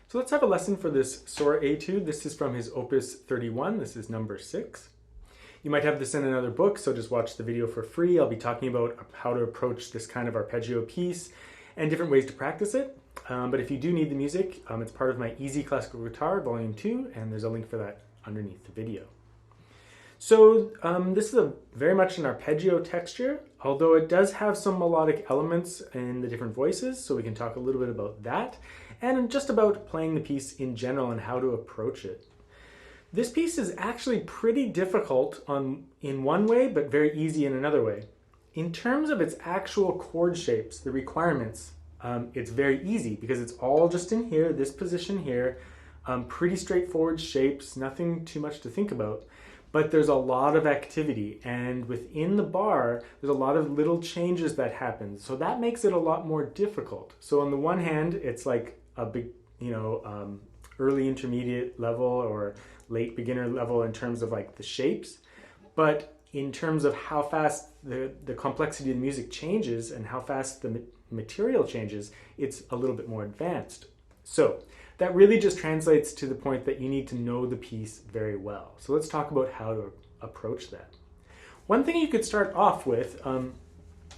So let's have a lesson for this Sor etude. This is from his Opus 31. This is number 6. You might have this in another book, so just watch the video for free. I'll be talking about how to approach this kind of arpeggio piece and different ways to practice it. But if you do need the music, it's part of my Easy Classical Guitar, Volume 2, and there's a link for that underneath the video. So this is very much an arpeggio texture, although it does have some melodic elements in the different voices, so we can talk a little bit about that, and just about playing the piece in general and how to approach it. This piece is actually pretty difficult in one way, but very easy in another way. In terms of its actual chord shapes, the requirements, it's very easy because it's all just in here, this position here, pretty straightforward shapes, nothing too much to think about. But there's a lot of activity, and within the bar, there's a lot of little changes that happen. So that makes it a lot more difficult. So on the one hand, it's like a big, early intermediate level or late beginner level in terms of like the shapes. But in terms of how fast the complexity of the music changes and how fast the material changes, it's a little bit more advanced. So that really just translates to the point that you need to know the piece very well. So let's talk about how to approach that. One thing you could start off with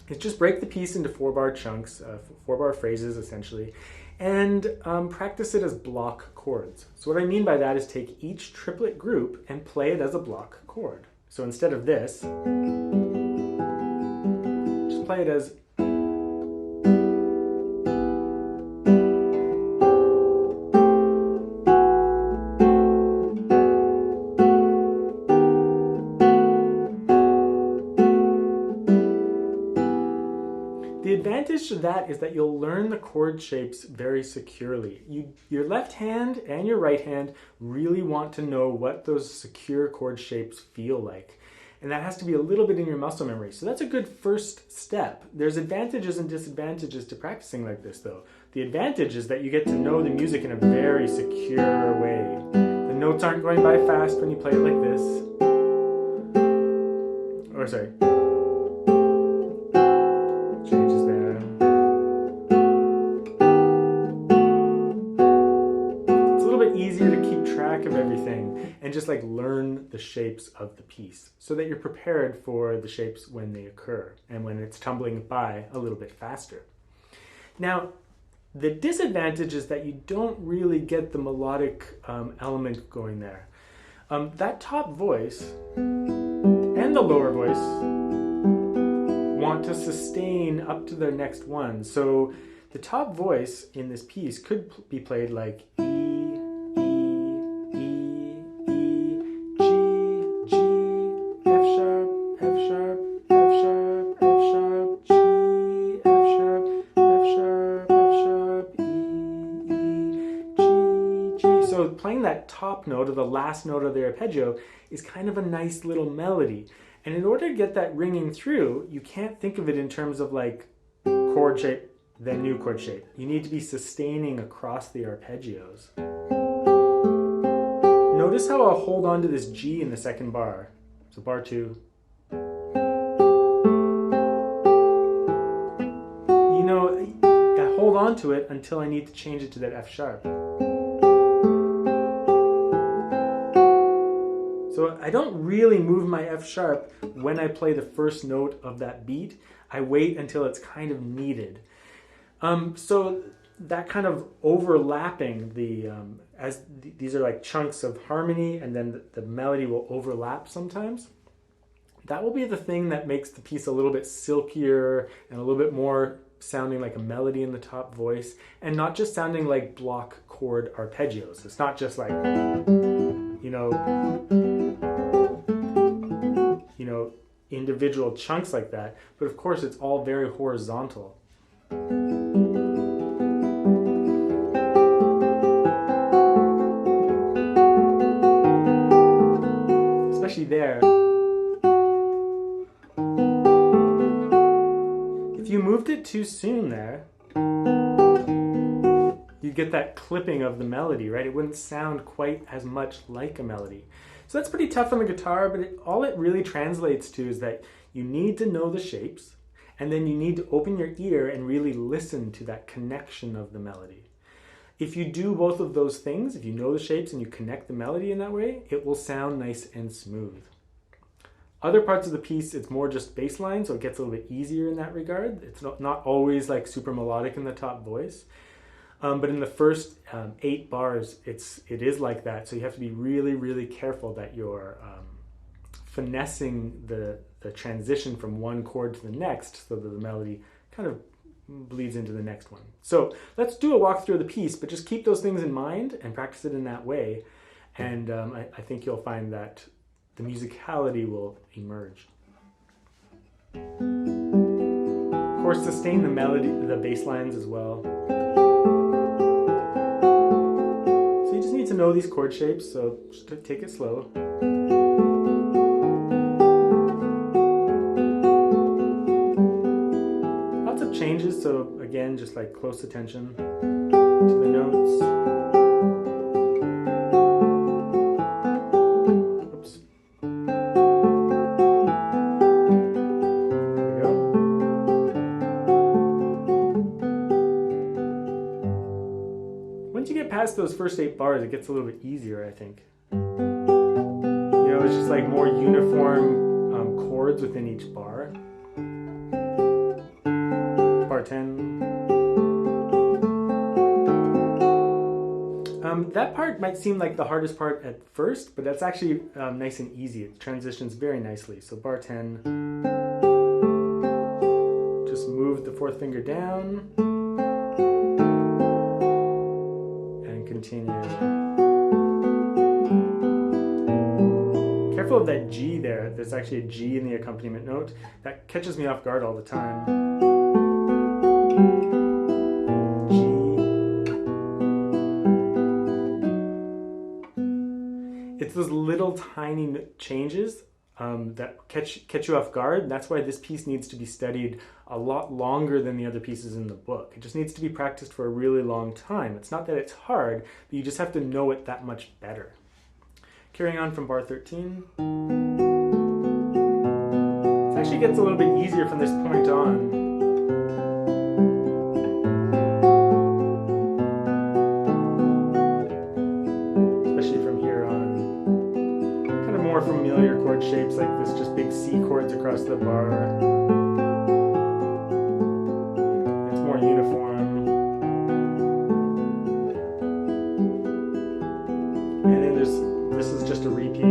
is just break the piece into 4-bar chunks, 4-bar phrases essentially, and practice it as block chords. So what I mean by that is take each triplet group and play it as a block chord. So instead of this, just play it as to that is that you'll learn the chord shapes very securely. Your left hand and your right hand really want to know what those secure chord shapes feel like. And that has to be a little bit in your muscle memory. So that's a good first step. There's advantages and disadvantages to practicing like this though. The advantage is that you get to know the music in a very secure way. The notes aren't going by fast when you play it like this. Or sorry. Of everything and just like learn the shapes of the piece so that you're prepared for the shapes when they occur and when it's tumbling by a little bit faster. Now, the disadvantage is that you don't really get the melodic element going there. That top voice and the lower voice want to sustain up to their next one. So the top voice in this piece could be played like playing that top note or the last note of the arpeggio is kind of a nice little melody. And in order to get that ringing through, you can't think of it in terms of like chord shape, then new chord shape. You need to be sustaining across the arpeggios. Notice how I'll hold on to this G in the second bar. So bar 2. I hold on to it until I need to change it to that F sharp. So I don't really move my F sharp when I play the first note of that beat. I wait until it's kind of needed. So that kind of overlapping these are like chunks of harmony and then the melody will overlap sometimes. That will be the thing that makes the piece a little bit silkier and a little bit more sounding like a melody in the top voice and not just sounding like block chord arpeggios. It's not just like, individual chunks like that, but of course it's all very horizontal. Especially there. If you moved it too soon there, you'd get that clipping of the melody, right? It wouldn't sound quite as much like a melody. So that's pretty tough on the guitar, but all it really translates to is that you need to know the shapes, and then you need to open your ear and really listen to that connection of the melody. If you do both of those things, if you know the shapes and you connect the melody in that way, it will sound nice and smooth. Other parts of the piece, it's more just bass line, so it gets a little bit easier in that regard. It's not always like super melodic in the top voice. But in the first 8 bars, it is like that. So you have to be really, really careful that you're finessing the transition from one chord to the next so that the melody kind of bleeds into the next one. So let's do a walkthrough of the piece, but just keep those things in mind and practice it in that way. And I think you'll find that the musicality will emerge. Of course, sustain the melody, the bass lines as well. So you just need to know these chord shapes, so just take it slow. Lots of changes, so again, just like close attention to the notes. Past those first 8 bars, it gets a little bit easier, I think. You know, it's just like more uniform chords within each bar. Bar 10. That part might seem like the hardest part at first, but that's actually nice and easy. It transitions very nicely. So bar 10. Just move the 4th finger down. Continue. Careful of that G there. There's actually a G in the accompaniment note. That catches me off guard all the time. G. It's those little tiny changes that catch you off guard. That's why this piece needs to be studied a lot longer than the other pieces in the book. It just needs to be practiced for a really long time. It's not that it's hard, but you just have to know it that much better. Carrying on from bar 13. It actually gets a little bit easier from this point on. Especially from here on. Kind of more familiar chord shapes like this, just big C chords across the bar. Uniform. And then this is just a repeat.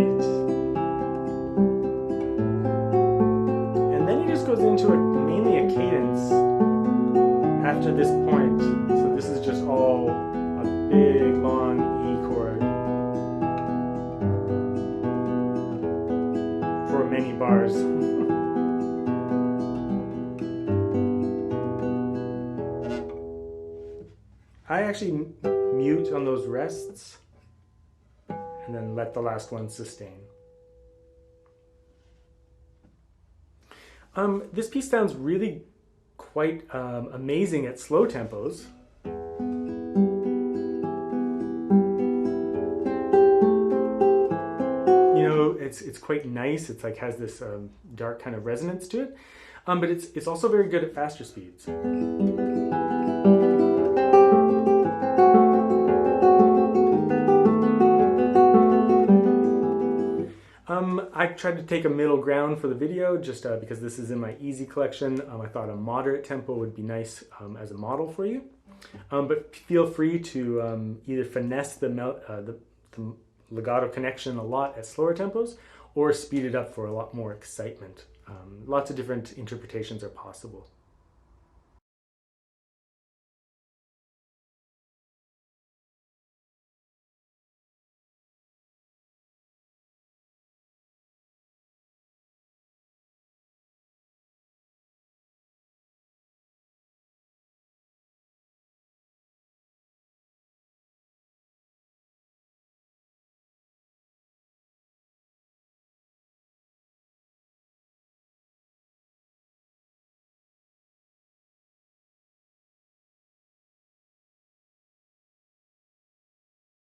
And then he just goes into mainly a cadence after this point. So this is just all a big long E chord for many bars. I actually mute on those rests and then let the last one sustain. This piece sounds really quite amazing at slow tempos. You know, it's quite nice. It's like has this dark kind of resonance to it, but it's also very good at faster speeds. I tried to take a middle ground for the video just because this is in my easy collection. I thought a moderate tempo would be nice as a model for you. But feel free to either finesse the legato connection a lot at slower tempos or speed it up for a lot more excitement. Lots of different interpretations are possible.